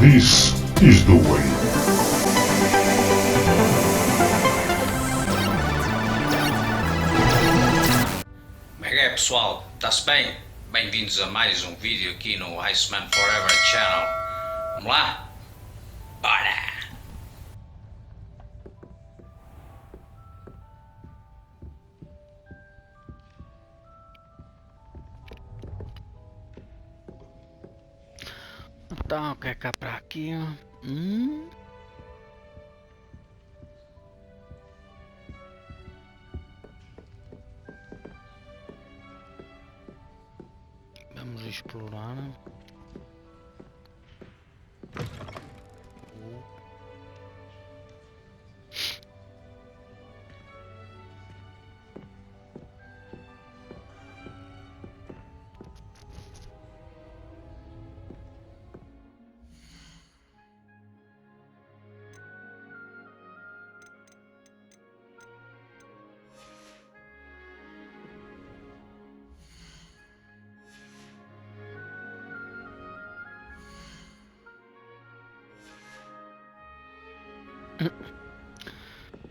This is the way. Como é que é, pessoal? Tá-se bem? Bem-vindos a mais um vídeo aqui no Iceman Forever Channel. Vamos lá? Bora! Então, o que é que há para aqui? Vamos explorar.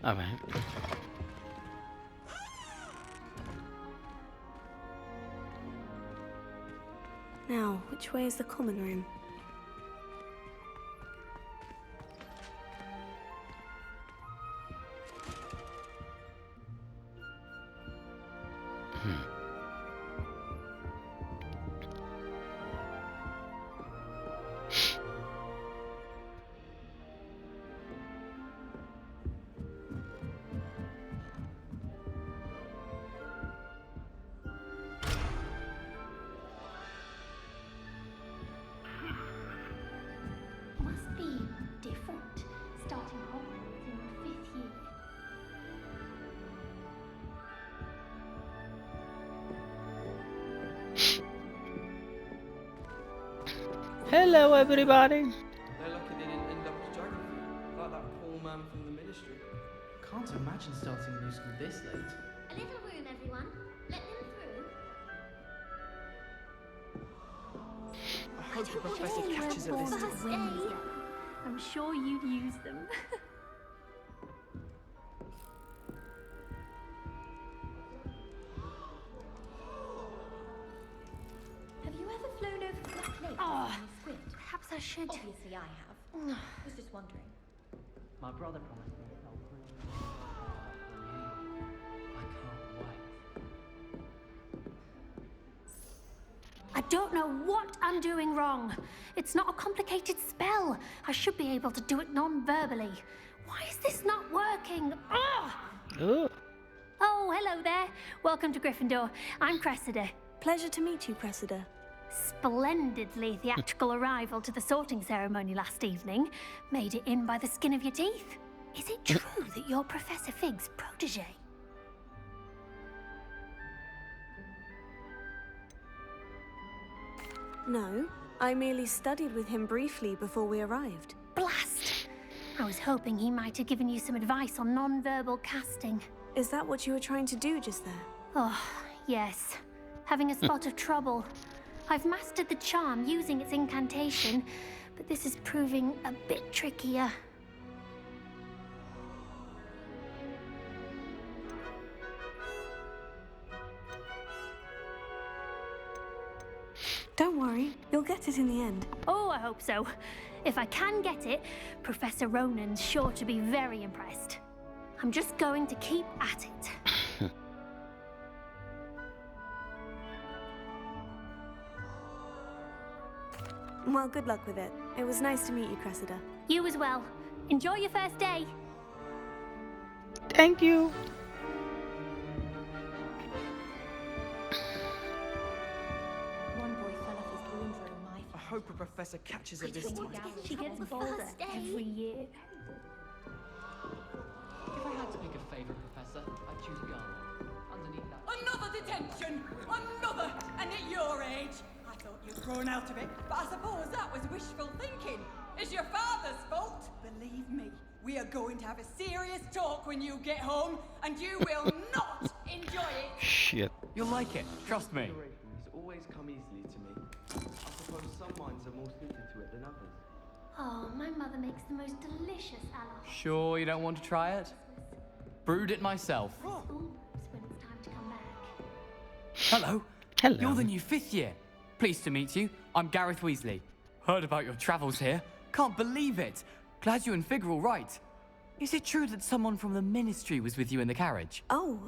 Ah, bem. Now, which way is the common room? Must be different, starting Hogwarts in the 5th year. Hello, everybody. They're lucky they didn't end up as geography, like that poor man from the ministry. Can't imagine starting a new school this late. A little room, everyone. Let them through. I hope the professor catches her this time. First day. I'm sure you'd use them. Have you ever flown over Black Lake Oh, in a squid? perhaps I should. Obviously I have. Was just wondering. My brother promised me I'll bring you I can't wait. I don't know what I'm doing wrong. It's not a complicated spell. I should be able to do it non-verbally. Why is this not working? Ugh! Oh, Oh, hello there. Welcome to Gryffindor. I'm Cressida. Pleasure to meet you, Cressida. Splendidly theatrical arrival to the sorting ceremony last evening. Made it in by the skin of your teeth. Is it true that you're Professor Fig's protege? No, I merely studied with him briefly before we arrived. Blast! I was hoping he might have given you some advice on non-verbal casting. Is that what you were trying to do just there? Oh, yes. Having a spot of trouble. I've mastered the charm using its incantation, but this is proving a bit trickier. Don't worry, you'll get it in the end. Oh, I hope so. If I can get it, Professor Ronan's sure to be very impressed. I'm just going to keep at it. Well, good luck with it. It was nice to meet you, Cressida. You as well. Enjoy your first day. thank you. One boy fell off his broom for my I hope the professor catches her this time. She gets First bolder day. every year. If I had to pick a favourite professor, I'd choose Garland. Underneath that. Another detention! Another! And at your age! I thought you'd grown out of it, but I suppose that was wishful thinking. It's your father's fault. Believe me, we are going to have a serious talk when you get home, and you will not enjoy it. Shit. You'll like it, trust me. Inspirations always come easily to me. I suppose some minds are more suited to it than others. Oh, my mother makes the most delicious aula. Sure you don't want to try it? Brewed it myself. Oops, when it's time to come back. Hello. Hello. You're the new 5th year. Pleased to meet you. I'm Gareth Weasley. Heard about your travels here. Can't believe it. Glad you and Fig are all right. Is it true that someone from the Ministry was with you in the carriage? Oh,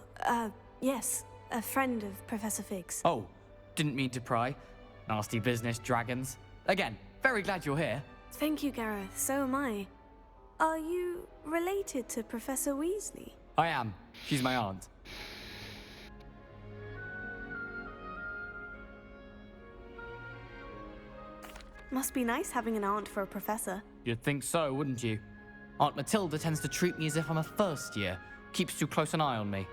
yes. A friend of Professor Fig's. Oh, didn't mean to pry. Nasty business, dragons. Again, very glad you're here. Thank you, Gareth. So am I. Are you related to Professor Weasley? I am. She's my aunt. Must be nice having an aunt for a professor. You'd think so, wouldn't you? Aunt Matilda tends to treat me as if I'm a first year. Keeps too close an eye on me.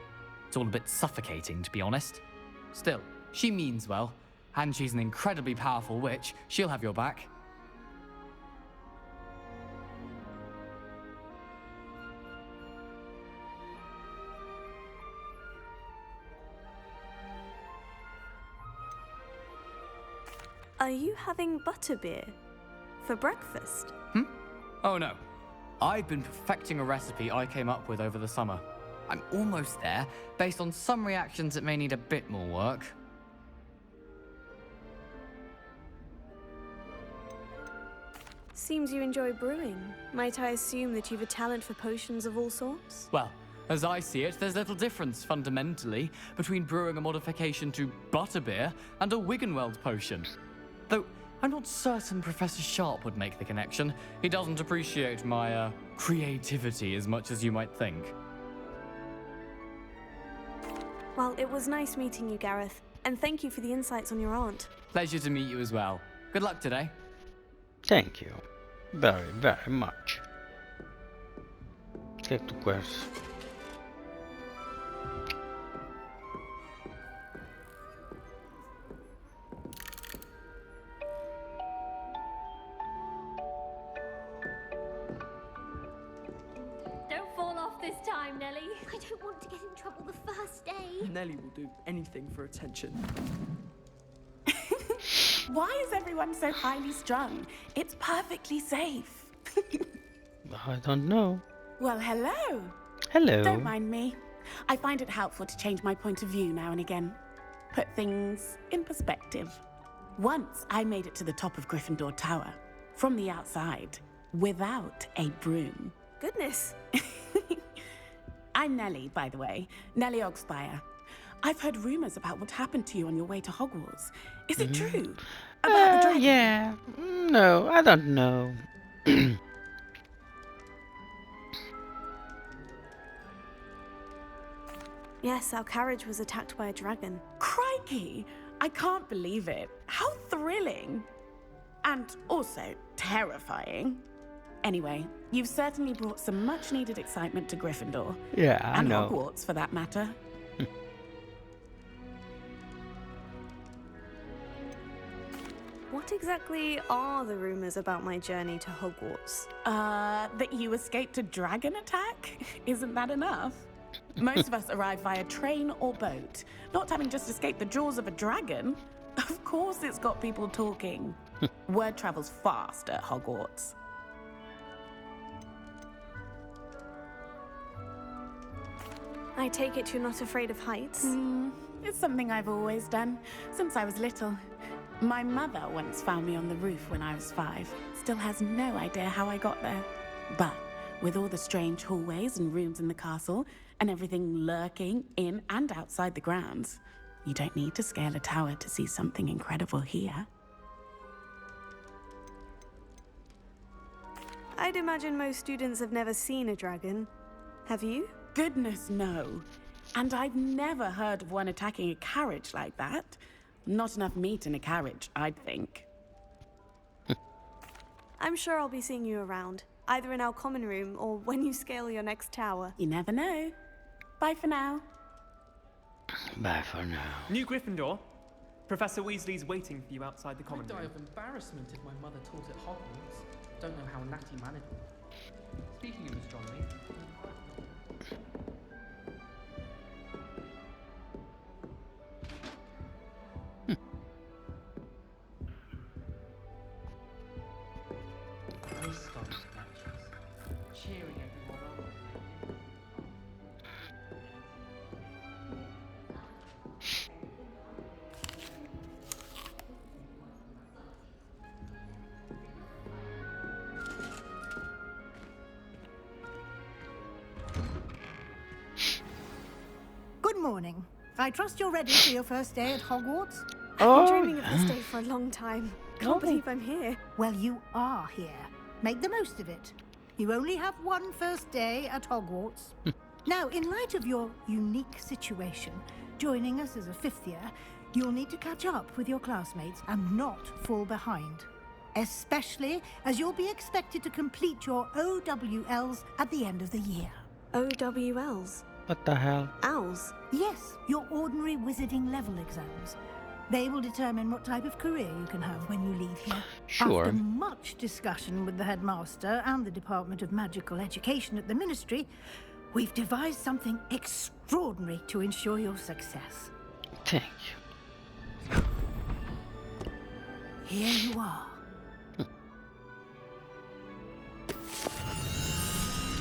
It's all a bit suffocating, to be honest. Still, she means well. And she's an incredibly powerful witch. She'll have your back. Are you having butterbeer for breakfast? Oh no. I've been perfecting a recipe I came up with over the summer. I'm almost there. Based on some reactions, it may need a bit more work. Seems you enjoy brewing. Might I assume that you've a talent for potions of all sorts? Well, as I see it, there's little difference, fundamentally, between brewing a modification to butterbeer and a Wiggenweld potion. Though, I'm not certain Professor Sharp would make the connection. He doesn't appreciate my, creativity as much as you might think. Well, it was nice meeting you, Gareth. And thank you for the insights on your aunt. Pleasure to meet you as well. Good luck today. Thank you. Very, very much. O que é que tu queres? Don't fall off this time, Nelly. I don't want to get in trouble the first day. Nelly will do anything for attention. Why is everyone so highly strung? It's perfectly safe. I don't know. Well, hello. Hello. Don't mind me. I find it helpful to change my point of view now and again. Put things in perspective. Once I made it to the top of Gryffindor Tower, from the outside, without a broom. Goodness. I'm Nelly, by the way. Nelly Ogspire. I've heard rumors about what happened to you on your way to Hogwarts. Is it true? About the dragon? Yeah. No, I don't know. Yes, our carriage was attacked by a dragon. Crikey! I can't believe it. How thrilling! And also terrifying. Anyway, you've certainly brought some much-needed excitement to Gryffindor. Yeah, I and know. Hogwarts, for that matter. What exactly are the rumors about my journey to Hogwarts? That you escaped a dragon attack? Isn't that enough? Most of us arrive via train or boat, not having just escaped the jaws of a dragon. Of course it's got people talking. Word travels fast at Hogwarts. I take it you're not afraid of heights? It's something I've always done, since I was little. My mother once found me on the roof when I was 5. Still has no idea how I got there. But with all the strange hallways and rooms in the castle, and everything lurking in and outside the grounds, you don't need to scale a tower to see something incredible here. I'd imagine most students have never seen a dragon. Have you? Goodness, no. And I've never heard of one attacking a carriage like that. Not enough meat in a carriage, I'd think. I'm sure I'll be seeing you around, either in our common room or when you scale your next tower. You never know. Bye for now. Bye for now. New Gryffindor. Professor Weasley's waiting for you outside the common I'd die room. of embarrassment if my mother taught at Hogwarts. Don't know how Natty managed. Speaking of astronomy, I trust you're ready for your first day at Hogwarts? I've been dreaming of this day for a long time. Can't believe I'm here. Well, you are here. Make the most of it. You only have one first day at Hogwarts. Now, in light of your unique situation, joining us as a fifth year, you'll need to catch up with your classmates and not fall behind. Especially as you'll be expected to complete your OWLs at the end of the year. OWLs? What the hell? Owls? Yes, your ordinary wizarding level exams. They will determine what type of career you can have when you leave here. Sure. After much discussion with the headmaster and the Department of Magical Education at the Ministry, we've devised something extraordinary to ensure your success. Thank you. Here you are.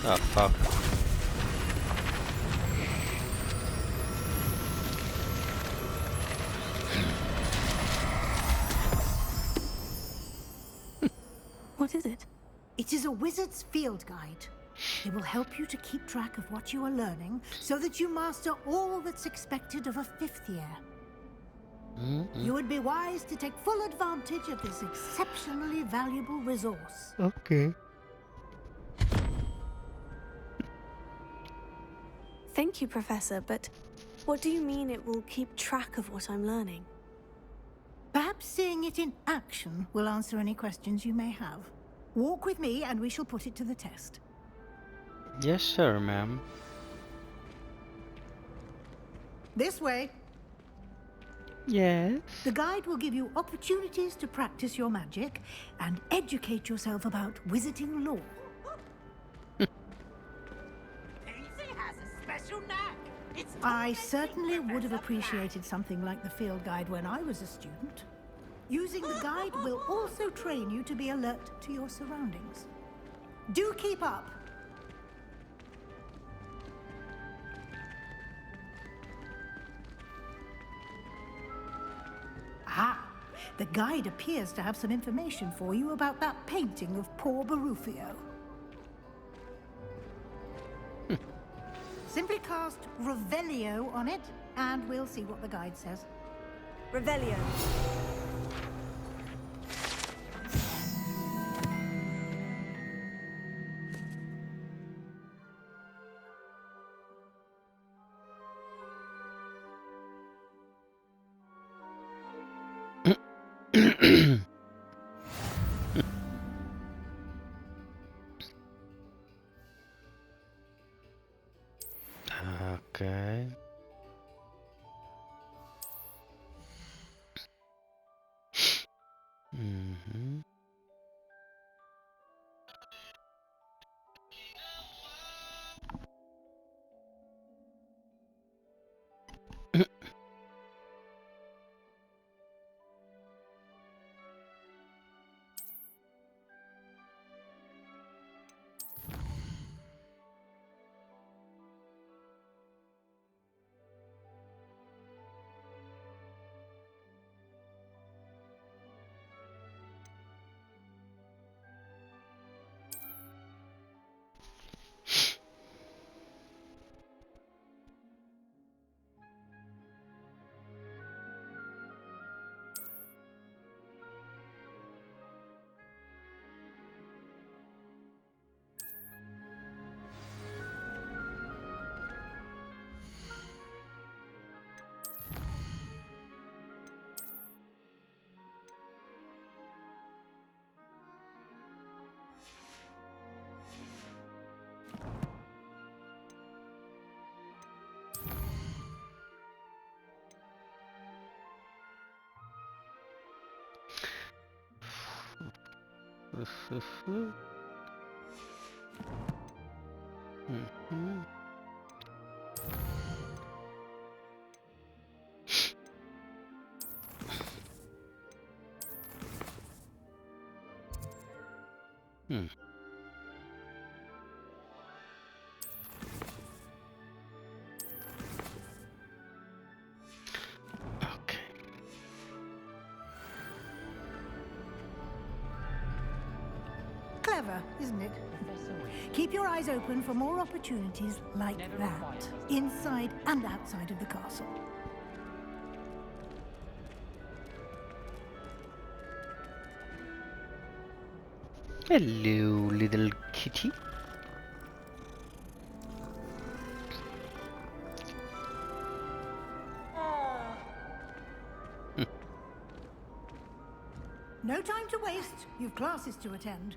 Oh, fuck. What is it? It is a wizard's field guide. It will help you to keep track of what you are learning so that you master all that's expected of a fifth year. You would be wise to take full advantage of this exceptionally valuable resource. Okay. Thank you, Professor, but what do you mean it will keep track of what I'm learning? Perhaps seeing it in action will answer any questions you may have. Walk with me and we shall put it to the test. Yes, sir, ma'am. This way. Yes. The guide will give you opportunities to practice your magic and educate yourself about wizarding lore. I certainly would have appreciated something like the field guide when I was a student. Using the guide will also train you to be alert to your surroundings. Do keep up! Ah, the guide appears to have some information for you about that painting of poor Barufio. Simply cast Revelio on it, and we'll see what the guide says. Revelio. Okay. Okay. Clever, isn't it? Keep your eyes open for more opportunities like that, inside and outside of the castle. Hello, little kitty. No time to waste. You've classes to attend.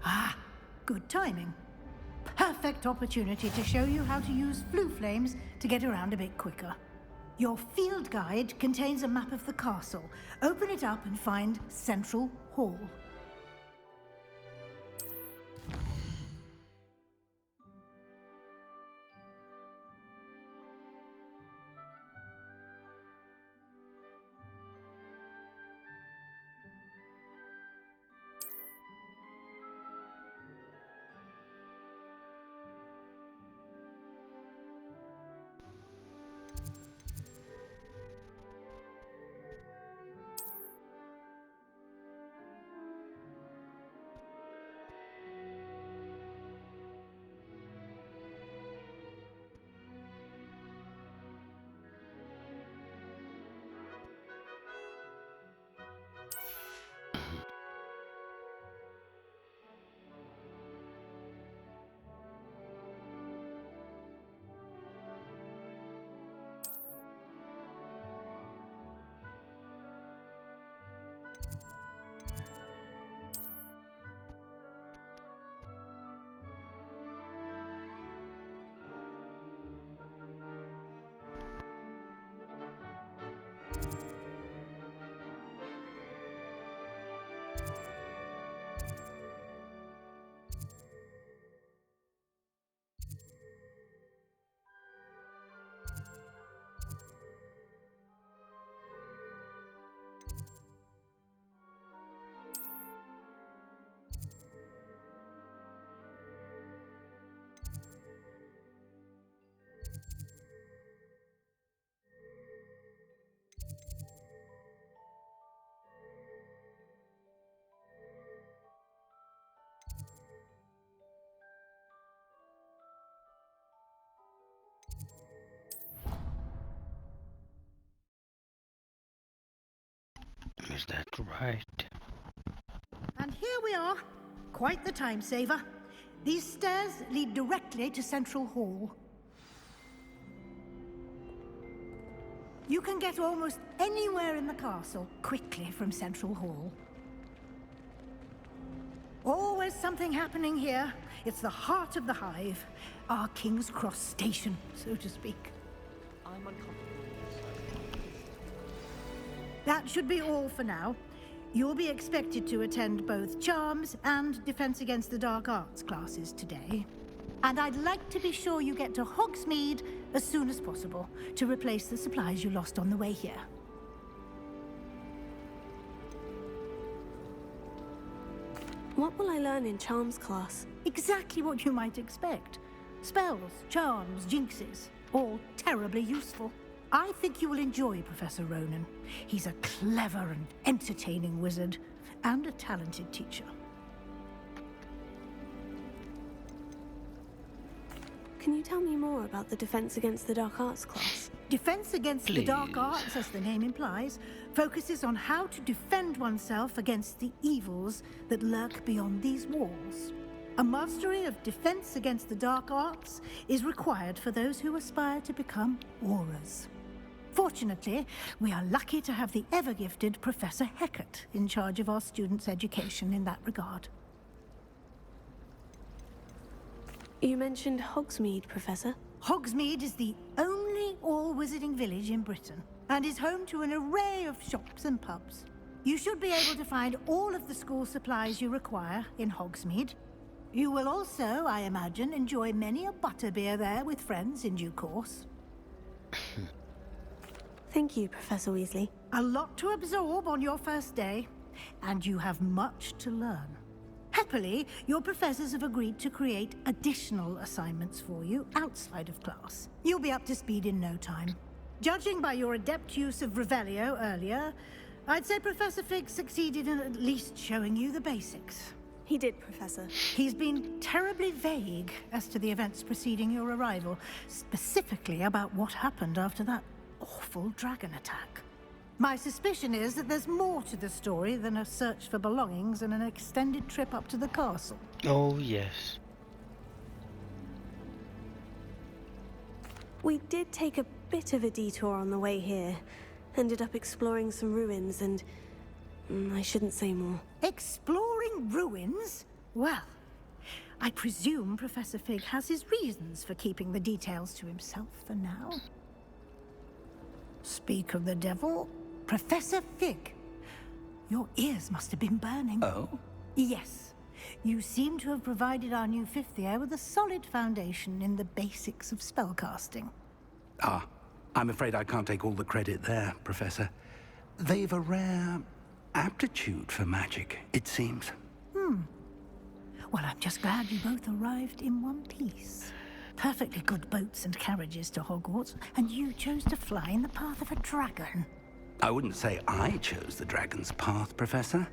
Ah, good timing. Perfect opportunity to show you how to use flue flames to get around a bit quicker. Your field guide contains a map of the castle. Open it up and find Central Hall. Is that right? And here we are. Quite the time saver. These stairs lead directly to Central Hall. You can get almost anywhere in the castle quickly from Central Hall. Always something happening here. It's the heart of the hive. Our King's Cross station, so to speak. I'm uncomfortable. That should be all for now. You'll be expected to attend both Charms and Defense Against the Dark Arts classes today. And I'd like to be sure you get to Hogsmeade as soon as possible to replace the supplies you lost on the way here. What will I learn in Charms class? Exactly what you might expect. Spells, charms, jinxes, all terribly useful. I think you will enjoy Professor Ronan. He's a clever and entertaining wizard, and a talented teacher. Can you tell me more about the Defense Against the Dark Arts class? Defense Against the Dark Arts, as the name implies, focuses on how to defend oneself against the evils that lurk beyond these walls. A mastery of Defense Against the Dark Arts is required for those who aspire to become Aurors. Fortunately, we are lucky to have the ever-gifted Professor Hecat in charge of our students' education in that regard. You mentioned Hogsmeade, Professor. Hogsmeade is the only all-wizarding village in Britain, and is home to an array of shops and pubs. You should be able to find all of the school supplies you require in Hogsmeade. You will also, I imagine, enjoy many a butterbeer there with friends in due course. Thank you, Professor Weasley. A lot to absorb on your first day, and you have much to learn. Happily, your professors have agreed to create additional assignments for you outside of class. You'll be up to speed in no time. Judging by your adept use of Revelio earlier, I'd say Professor Fig succeeded in at least showing you the basics. He did, Professor. He's been terribly vague as to the events preceding your arrival, specifically about what happened after that awful dragon attack. My suspicion is that there's more to the story than a search for belongings and an extended trip up to the castle. Oh, yes. We did take a bit of a detour on the way here. Ended up exploring some ruins and... I shouldn't say more. Exploring ruins? Well, I presume Professor Fig has his reasons for keeping the details to himself for now. Speak of the devil, Professor Fig. Your ears must have been burning. Oh? Yes. You seem to have provided our new fifth year with a solid foundation in the basics of spellcasting. Ah, I'm afraid I can't take all the credit there, Professor. They've a rare aptitude for magic, it seems. Well, I'm just glad you both arrived in one piece. Perfectly good boats and carriages to Hogwarts, and you chose to fly in the path of a dragon. I wouldn't say I chose the dragon's path, Professor.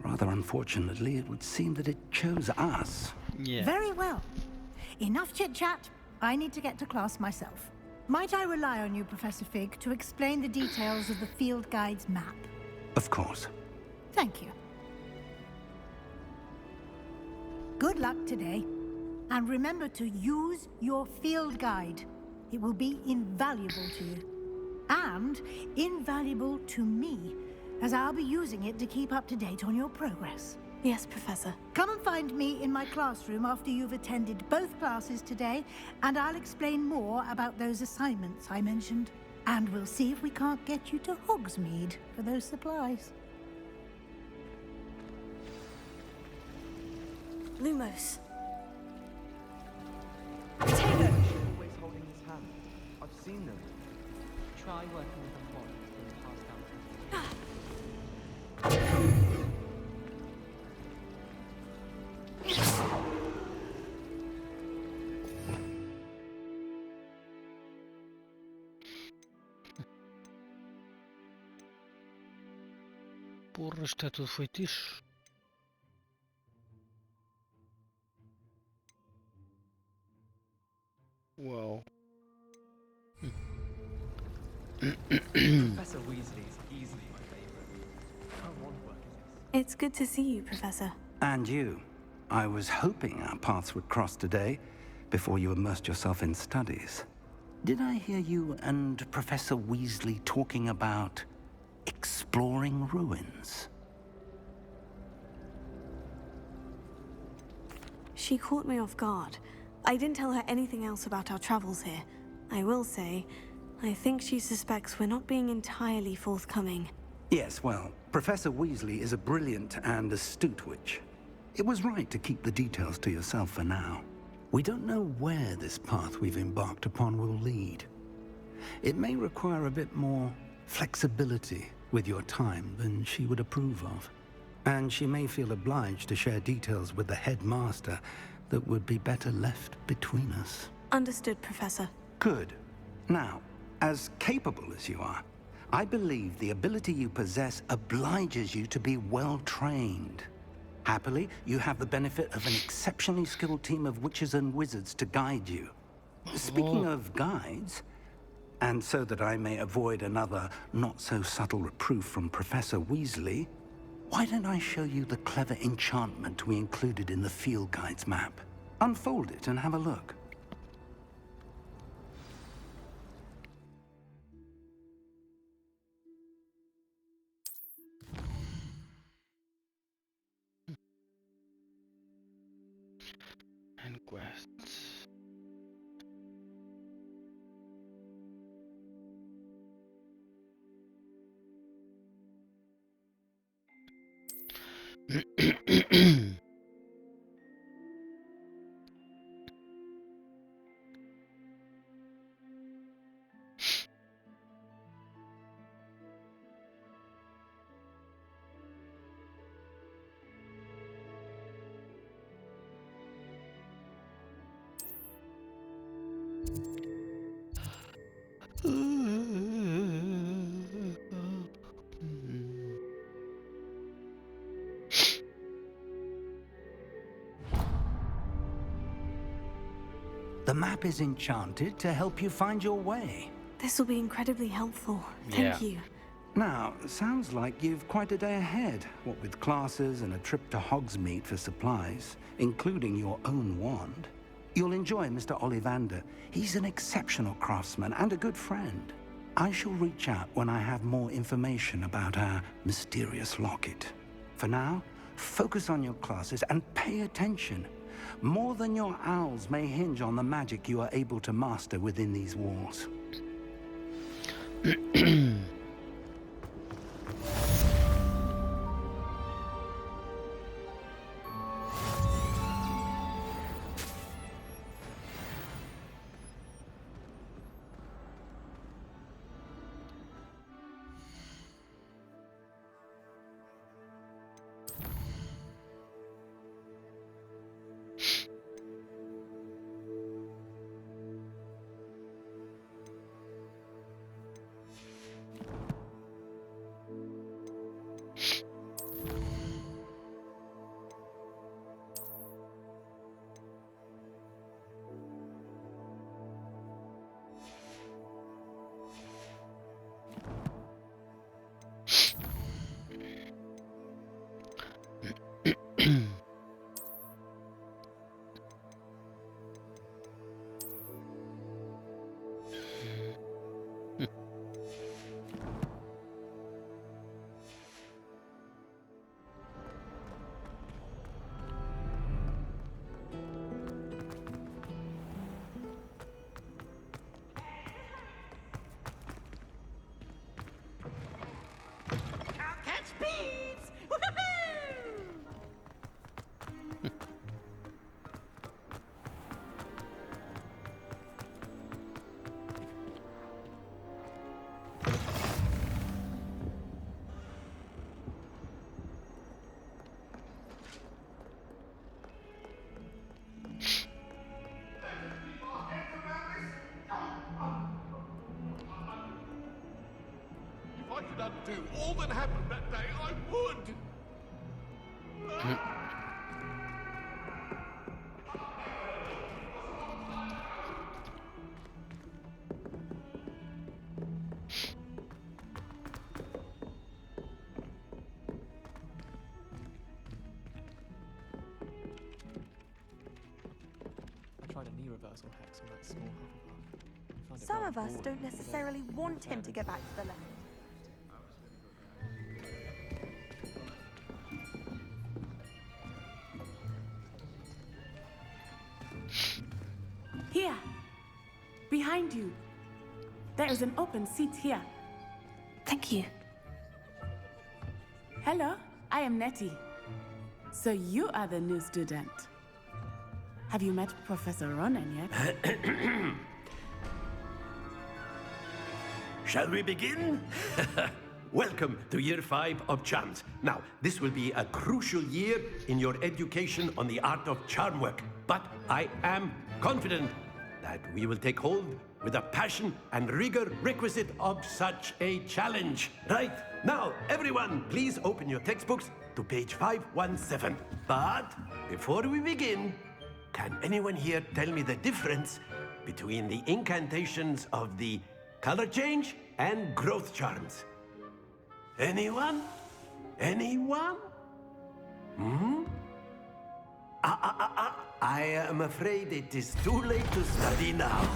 Rather unfortunately, it would seem that it chose us. Yeah. Very well. Enough chit-chat. I need to get to class myself. Might I rely on you, Professor Fig, to explain the details of the field guide's map? Of course. Thank you. Good luck today. And remember to use your field guide. It will be invaluable to you. And invaluable to me, as I'll be using it to keep up to date on your progress. Yes, Professor. Come and find me in my classroom after you've attended both classes today, and I'll explain more about those assignments I mentioned. And we'll see if we can't get you to Hogsmeade for those supplies. Lumos. Tenho! Always holding his hand. I've seen them. Try working with them once and pass down. Porra, está tudo feitiço. Wow. Professor Weasley is easily my favorite. How on work is this? It's good to see you, Professor. And you. I was hoping our paths would cross today, before you immersed yourself in studies. Did I hear you and Professor Weasley talking about exploring ruins? She caught me off guard. I didn't tell her anything else about our travels here. I will say, I think she suspects we're not being entirely forthcoming. Yes, well, Professor Weasley is a brilliant and astute witch. It was right to keep the details to yourself for now. We don't know where this path we've embarked upon will lead. It may require a bit more flexibility with your time than she would approve of. And she may feel obliged to share details with the headmaster that would be better left between us. Understood, Professor. Good. Now, as capable as you are, I believe the ability you possess obliges you to be well trained. Happily, you have the benefit of an exceptionally skilled team of witches and wizards to guide you. Speaking of guides, and so that I may avoid another not-so-subtle reproof from Professor Weasley, why don't I show you the clever enchantment we included in the field guide's map? Unfold it and have a look. And quests. The map is enchanted to help you find your way. This will be incredibly helpful. Yeah. Thank you. Now, sounds like you've quite a day ahead, what with classes and a trip to Hogsmeade for supplies, including your own wand. You'll enjoy Mr. Ollivander. He's an exceptional craftsman and a good friend. I shall reach out when I have more information about our mysterious locket. For now, focus on your classes and pay attention. More than your owls may hinge on the magic you are able to master within these walls. If I could undo all that happened that day, I would! I tried a knee reversal hex on that small Hufflepuff. Found it Some rather of us boring, don't necessarily want him to go back to the left. Here. Behind you. There is an open seat here. Thank you. Hello, I am Nettie. So you are the new student. Have you met Professor Ronan yet? Shall we begin? Welcome to Year 5 of Charms. Now, this will be a crucial year in your education on the art of charm work. But I am confident that we will take hold with the passion and rigor requisite of such a challenge. Right, now, everyone, please open your textbooks to page 517. But before we begin, can anyone here tell me the difference between the incantations of the color change and growth charms? Anyone? Anyone? I am afraid it is too late to study now.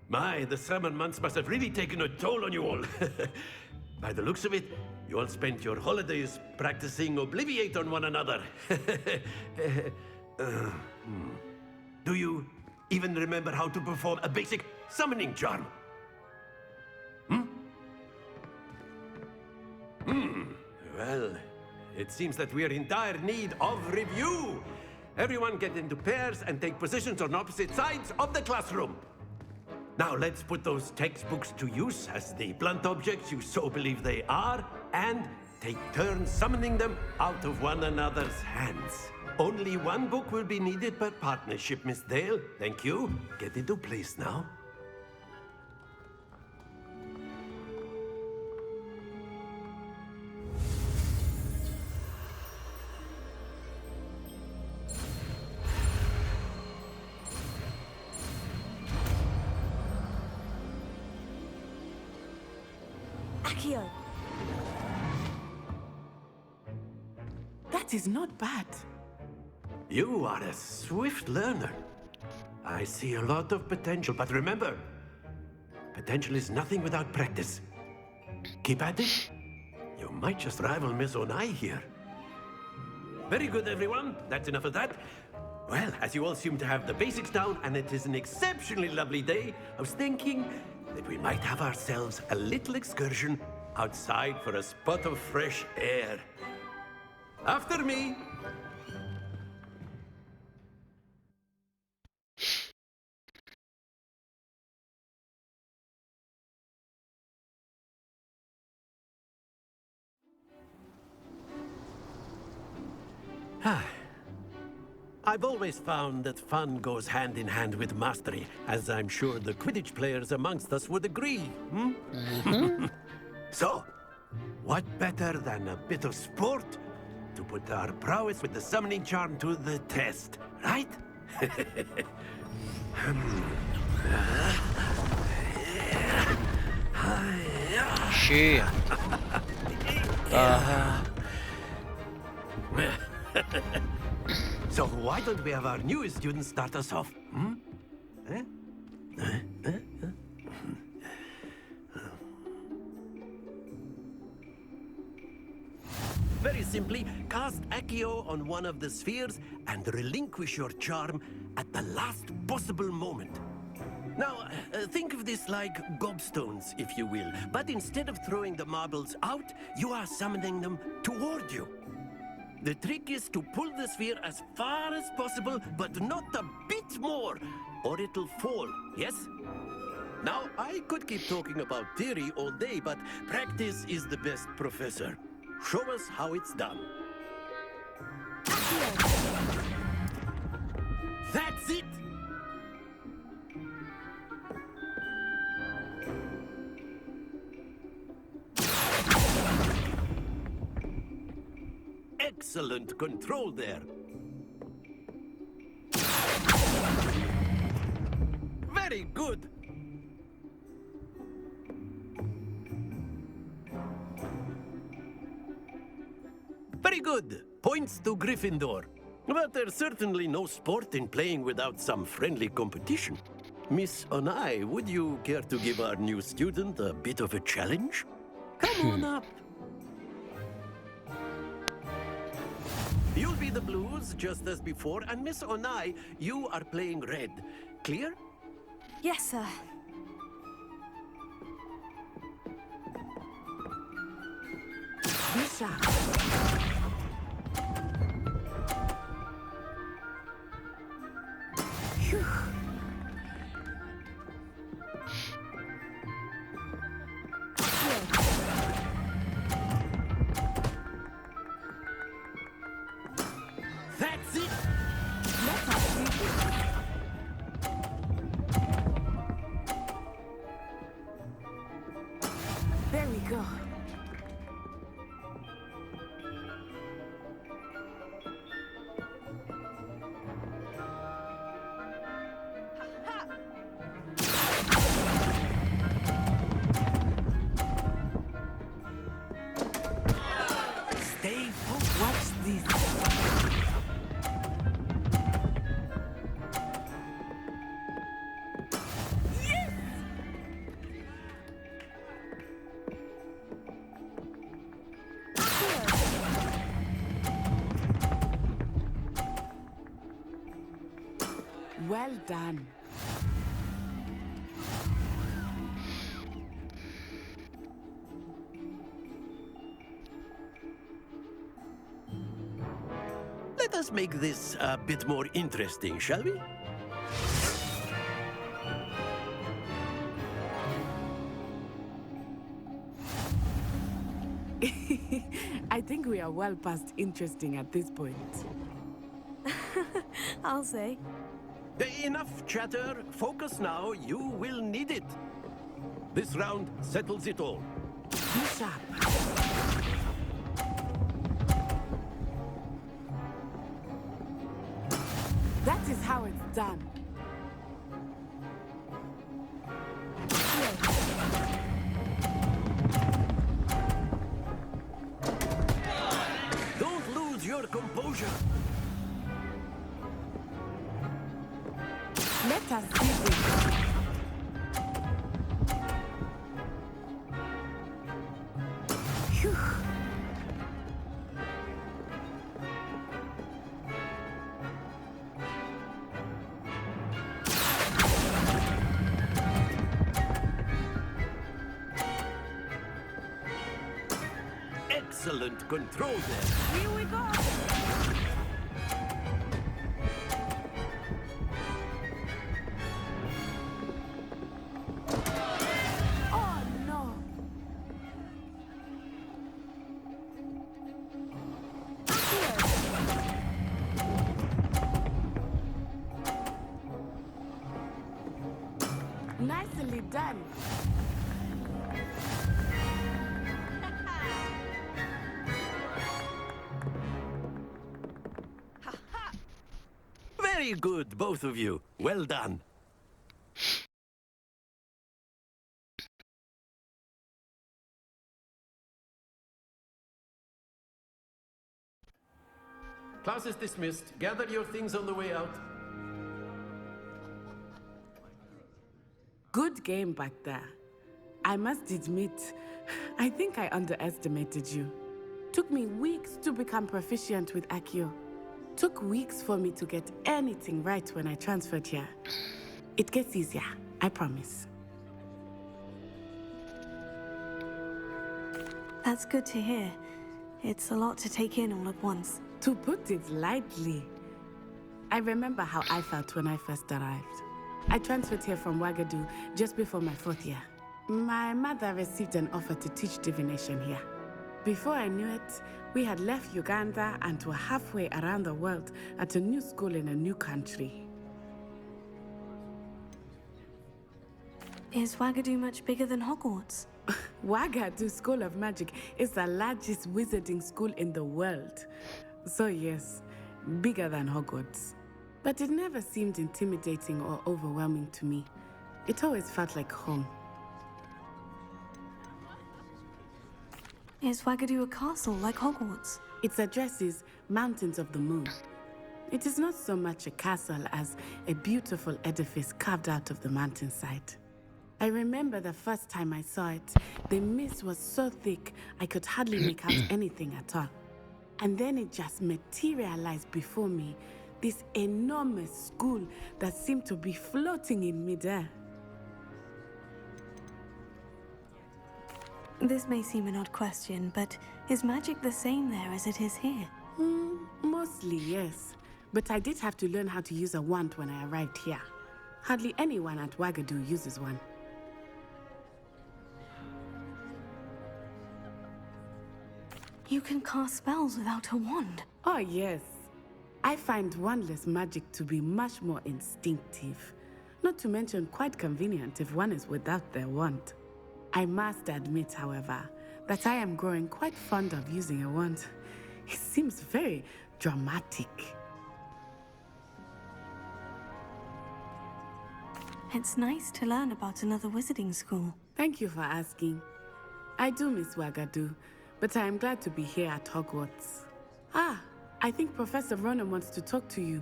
My, the summer months must have really taken a toll on you all. By the looks of it, you all spent your holidays practicing Obliviate on one another. Do you even remember how to perform a basic summoning charm? Well, it seems that we are in dire need of review. Everyone get into pairs and take positions on opposite sides of the classroom. Now let's put those textbooks to use as the blunt objects you so believe they are, and take turns summoning them out of one another's hands. Only one book will be needed per partnership, Miss Dale. Thank you. Get into place now. Accio! That is not bad. You are a swift learner. I see a lot of potential, but remember, potential is nothing without practice. Keep at it. You might just rival Miss Onai here. Very good, everyone. That's enough of that. Well, as you all seem to have the basics down, and it is an exceptionally lovely day, I was thinking that we might have ourselves a little excursion outside for a spot of fresh air. After me. I've always found that fun goes hand in hand with mastery, as I'm sure the Quidditch players amongst us would agree. So, what better than a bit of sport to put our prowess with the summoning charm to the test, right? Shit. So why don't we have our newest student start us off? Very simply, cast Accio on one of the spheres and relinquish your charm at the last possible moment. Now, think of this like gobstones, if you will. But instead of throwing the marbles out, you are summoning them toward you. The trick is to pull the sphere as far as possible, but not a bit more, or it'll fall, yes? Now, I could keep talking about theory all day, but practice is the best professor. Show us how it's done. That's it! Excellent control there. Very good. Very good. Points to Gryffindor. But there's certainly no sport in playing without some friendly competition. Miss Onai, would you care to give our new student a bit of a challenge? Come on up. You'll be the blues, just as before, and Miss Onai, you are playing red. Clear? Yes, sir. Bishop. Phew. That's it! Let us do this. There we go. Stay focused. Watch this. Well done. Let us make this a bit more interesting, shall we? I think we are well past interesting at this point. I'll say. Enough chatter. Focus now. You will need it. This round settles it all. Bishop. That is how it's done. danger! Let us see this. Phew. Excellent control there. Here we go. Oh no. Nicely done. Very good, both of you. Well done. Class is dismissed. Gather your things on the way out. Good game back there. I must admit, I think I underestimated you. Took me weeks to become proficient with Accio. Took weeks for me to get anything right when I transferred here. It gets easier, I promise. That's good to hear. It's a lot to take in all at once. To put it lightly, I remember how I felt when I first arrived. I transferred here from Ouagadougou just before my 4th year. My mother received an offer to teach divination here. Before I knew it, we had left Uganda and were halfway around the world at a new school in a new country. Is Ouagadougou much bigger than Hogwarts? Ouagadougou School of Magic is the largest wizarding school in the world. So yes, bigger than Hogwarts. But it never seemed intimidating or overwhelming to me. It always felt like home. Is Ouagadougou a castle like Hogwarts? Its address is Mountains of the Moon. It is not so much a castle as a beautiful edifice carved out of the mountainside. I remember the first time I saw it, the mist was so thick I could hardly make out anything at all. And then it just materialized before me, this enormous school that seemed to be floating in midair. This may seem an odd question, but is magic the same there as it is here? Mostly, yes. But I did have to learn how to use a wand when I arrived here. Hardly anyone at Ouagadougou uses one. You can cast spells without a wand? Oh, yes. I find wandless magic to be much more instinctive. Not to mention quite convenient if one is without their wand. I must admit, however, that I am growing quite fond of using a wand. It seems very dramatic. It's nice to learn about another wizarding school. Thank you for asking. I do miss Ouagadougou, but I am glad to be here at Hogwarts. Ah, I think Professor Ronan wants to talk to you.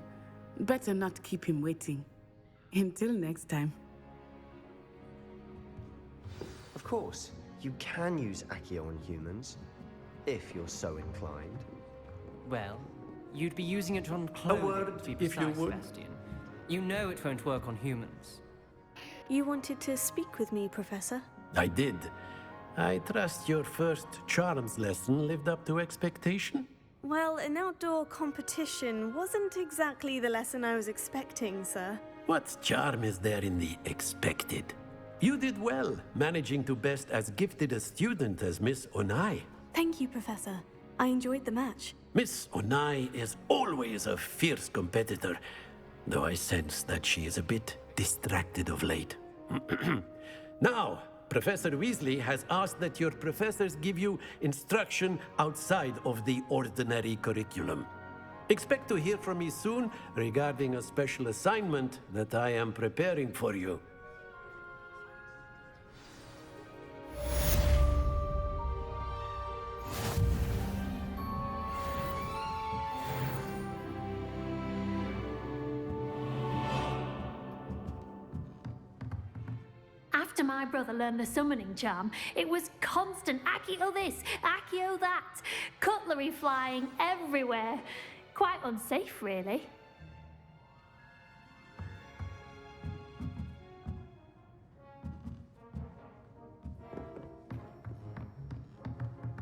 Better not keep him waiting. Until next time. Of course, you can use Accio on humans, if you're so inclined. Well, you'd be using it on clothing, word, to be if you precise, would. Sebastian. You know it won't work on humans. You wanted to speak with me, Professor? I did. I trust your first charms lesson lived up to expectation? Well, an outdoor competition wasn't exactly the lesson I was expecting, sir. What charm is there in the expected? You did well, managing to best as gifted a student as Miss Onai. Thank you, Professor. I enjoyed the match. Miss Onai is always a fierce competitor, though I sense that she is a bit distracted of late. Now, Professor Weasley has asked that your professors give you instruction outside of the ordinary curriculum. Expect to hear from me soon regarding a special assignment that I am preparing for you. after my brother learned the summoning charm, it was constant Accio this, Accio that, cutlery flying everywhere. Quite unsafe, really.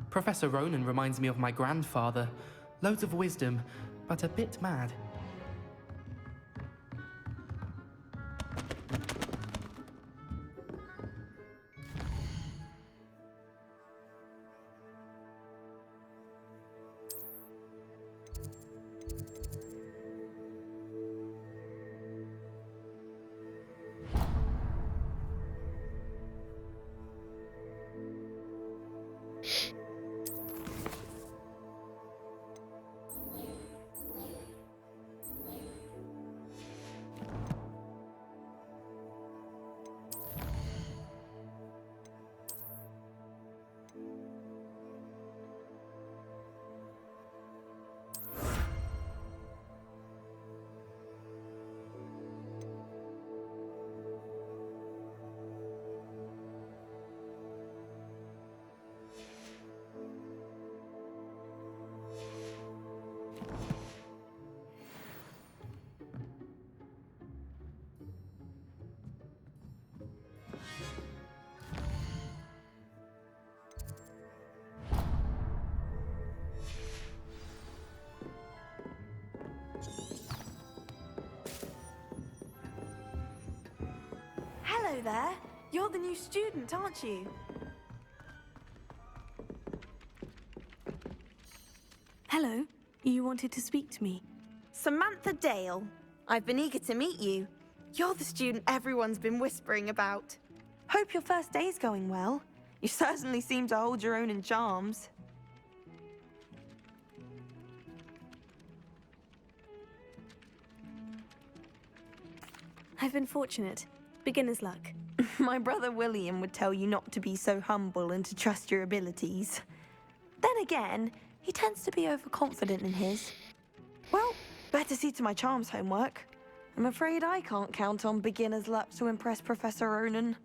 Professor Ronan reminds me of my grandfather. Loads of wisdom, but a bit mad. Hello there. You're the new student, aren't you? Hello. You wanted to speak to me? Samantha Dale. I've been eager to meet you. You're the student everyone's been whispering about. Hope your first day's going well. You certainly seem to hold your own in charms. I've been fortunate. Beginner's luck. My brother William would tell you not to be so humble and to trust your abilities. Then again, he tends to be overconfident in his. Well, better see to my charms homework. I'm afraid I can't count on beginner's luck to impress Professor Ronan.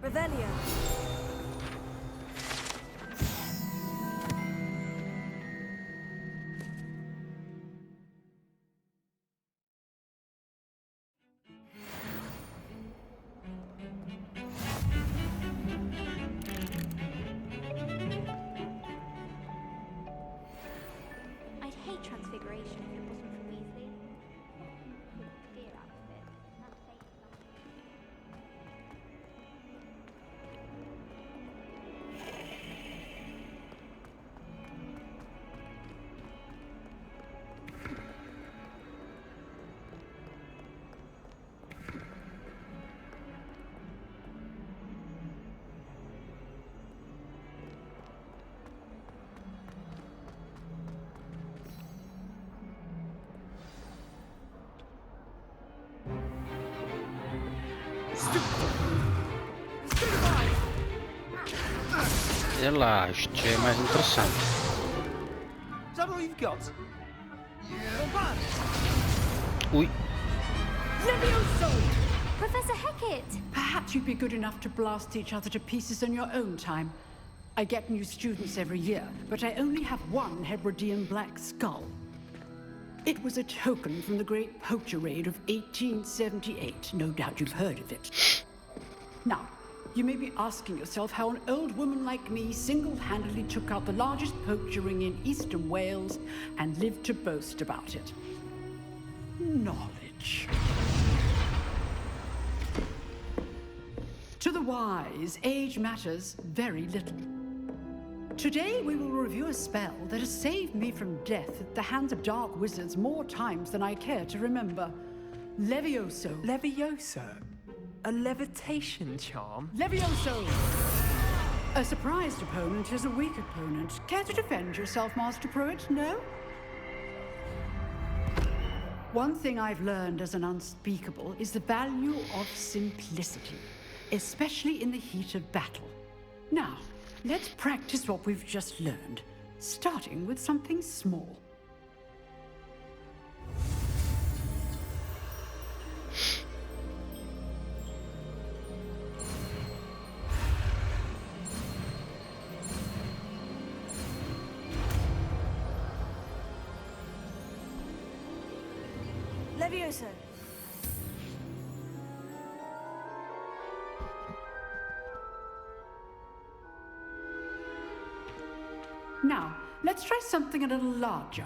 Revelio. I'd hate transfiguration if it wasn't for Weasley. Dear outfit. And fake Relaxa, é mais interessante. Is that all you've got? Ui. Professor Hecat! Perhaps you'd be good enough to blast each other to pieces in your own time. I get new students every year, but I only have one Hebridean black skull. It was a token from the Great Poacher Raid of 1878. No doubt you've heard of it. Now, you may be asking yourself how an old woman like me single-handedly took out the largest poacher ring in eastern Wales and lived to boast about it. Knowledge. To the wise, age matters very little. Today we will review a spell that has saved me from death at the hands of dark wizards more times than I care to remember. Levioso. Levioso? A levitation charm? Levioso! A surprised opponent is a weak opponent. Care to defend yourself, Master Pruitt? No? One thing I've learned as an unspeakable is the value of simplicity, especially in the heat of battle. Now, let's practice what we've just learned, starting with something small. Levioso. Now, let's try something a little larger.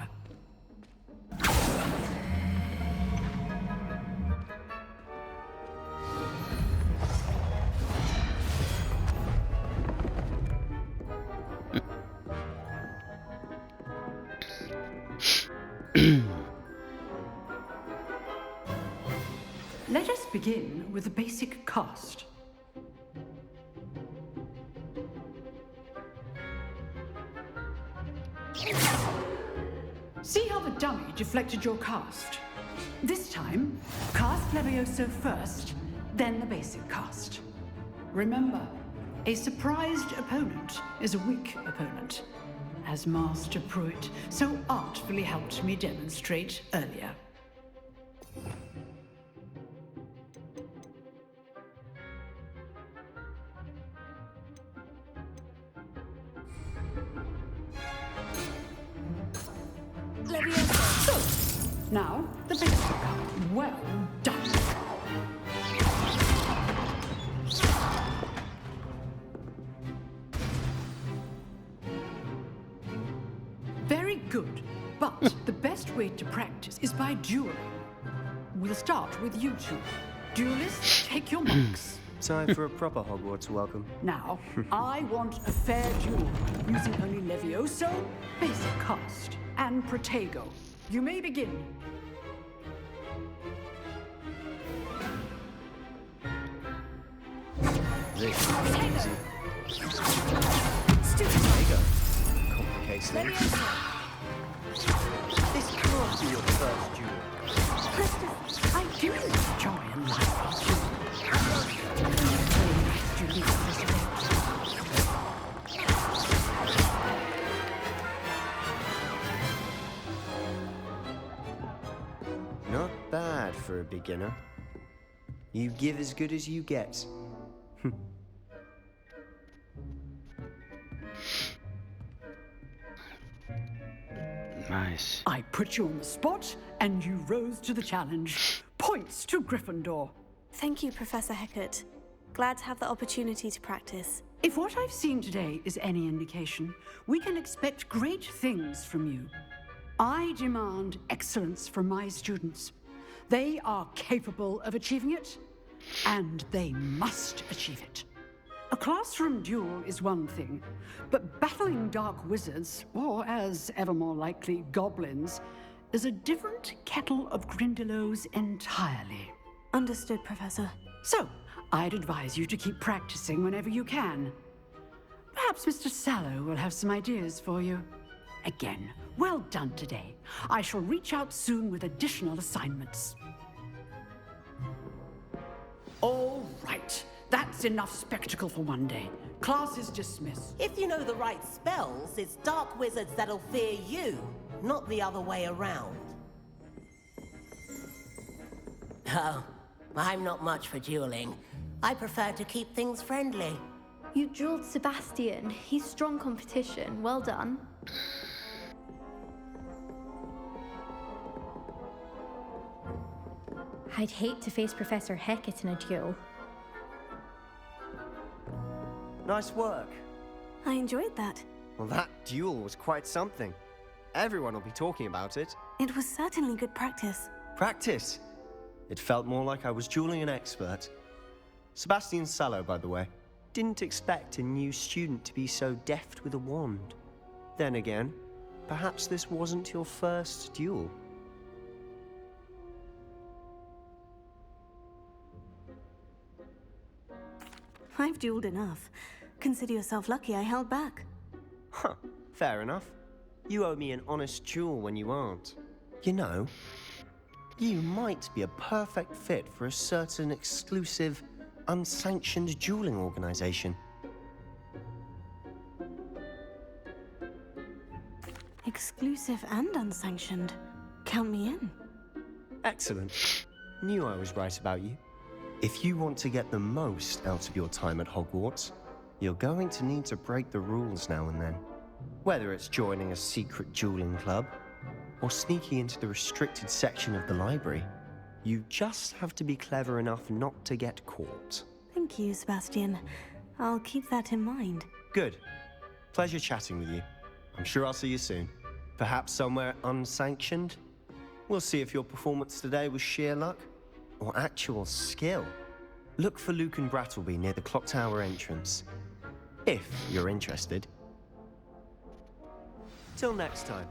Let us begin with the basic cast. See how the dummy deflected your cast? This time, cast Levioso first, then the basic cast. Remember, a surprised opponent is a weak opponent, as Master Pruitt so artfully helped me demonstrate earlier. Now, the basic card. Well done. Very good. But the best way to practice is by dueling. We'll start with you two. Duelists, take your marks. Time for a proper Hogwarts welcome. Now, I want a fair duel, using only Levioso, basic cast, and Protego. You may begin. This is easy. Protego. Complicates things. This can't be your first duel. I do enjoy a lively duel. Not bad for a beginner. You give as good as you get. Nice. I put you on the spot, and you rose to the challenge. Points to Gryffindor. Thank you, Professor Hecat. Glad to have the opportunity to practice. If what I've seen today is any indication, we can expect great things from you. I demand excellence from my students. They are capable of achieving it, and they must achieve it. A classroom duel is one thing, but battling dark wizards, or as ever more likely, goblins, is a different kettle of Grindylows entirely. Understood, Professor. So, I'd advise you to keep practicing whenever you can. Perhaps Mr. Sallow will have some ideas for you. Again, well done today. I shall reach out soon with additional assignments. All right. That's enough spectacle for one day. Class is dismissed. If you know the right spells, it's dark wizards that'll fear you, not the other way around. Oh, I'm not much for dueling. I prefer to keep things friendly. You dueled Sebastian. He's strong competition. Well done. I'd hate to face Professor Hecat in a duel. Nice work. I enjoyed that. Well, that duel was quite something. Everyone will be talking about it. It was certainly good practice. Practice? It felt more like I was dueling an expert. Sebastian Sallow, by the way. Didn't expect a new student to be so deft with a wand. Then again, perhaps this wasn't your first duel. I've dueled enough. Consider yourself lucky I held back. Huh, fair enough. You owe me an honest duel when you aren't. You know, you might be a perfect fit for a certain exclusive, unsanctioned dueling organization. Exclusive and unsanctioned. Count me in. Excellent. Knew I was right about you. If you want to get the most out of your time at Hogwarts, you're going to need to break the rules now and then. Whether it's joining a secret dueling club, or sneaking into the restricted section of the library, you just have to be clever enough not to get caught. Thank you, Sebastian. I'll keep that in mind. Good. Pleasure chatting with you. I'm sure I'll see you soon. Perhaps somewhere unsanctioned? We'll see if your performance today was sheer luck or actual skill. Look for Luke and Brattleby near the clock tower entrance, if you're interested. Till next time.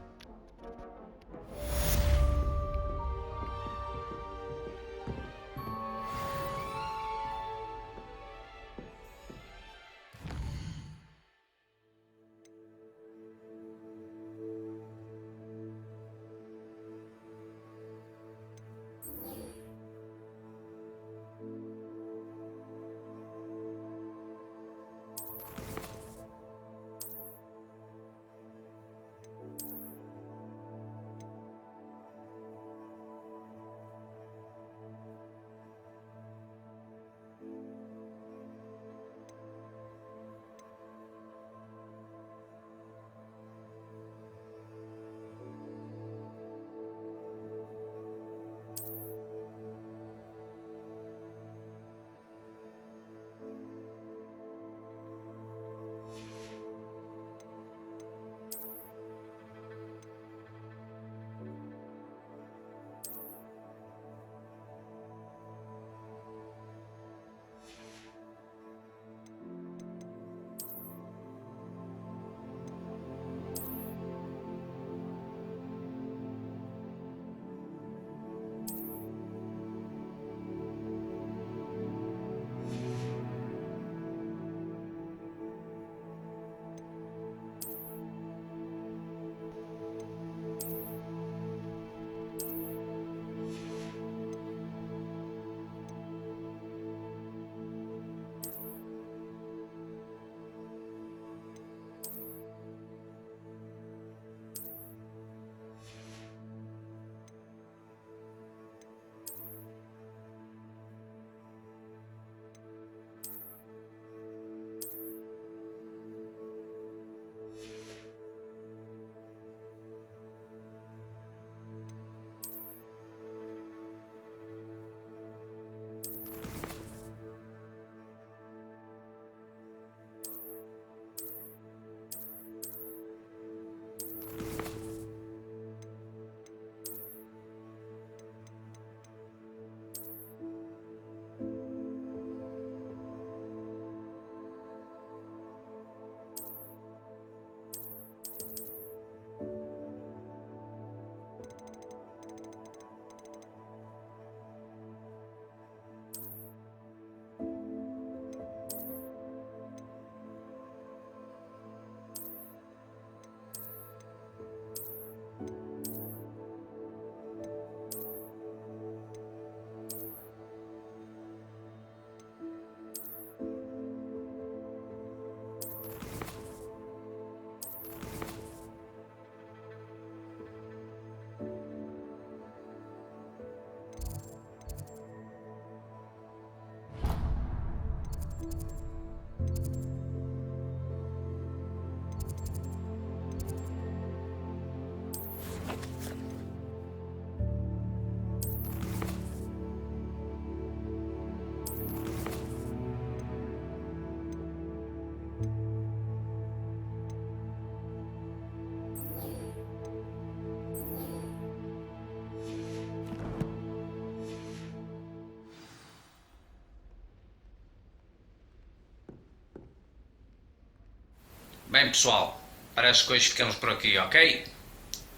Bem, pessoal, parece que hoje ficamos por aqui, ok?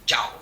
Tchau!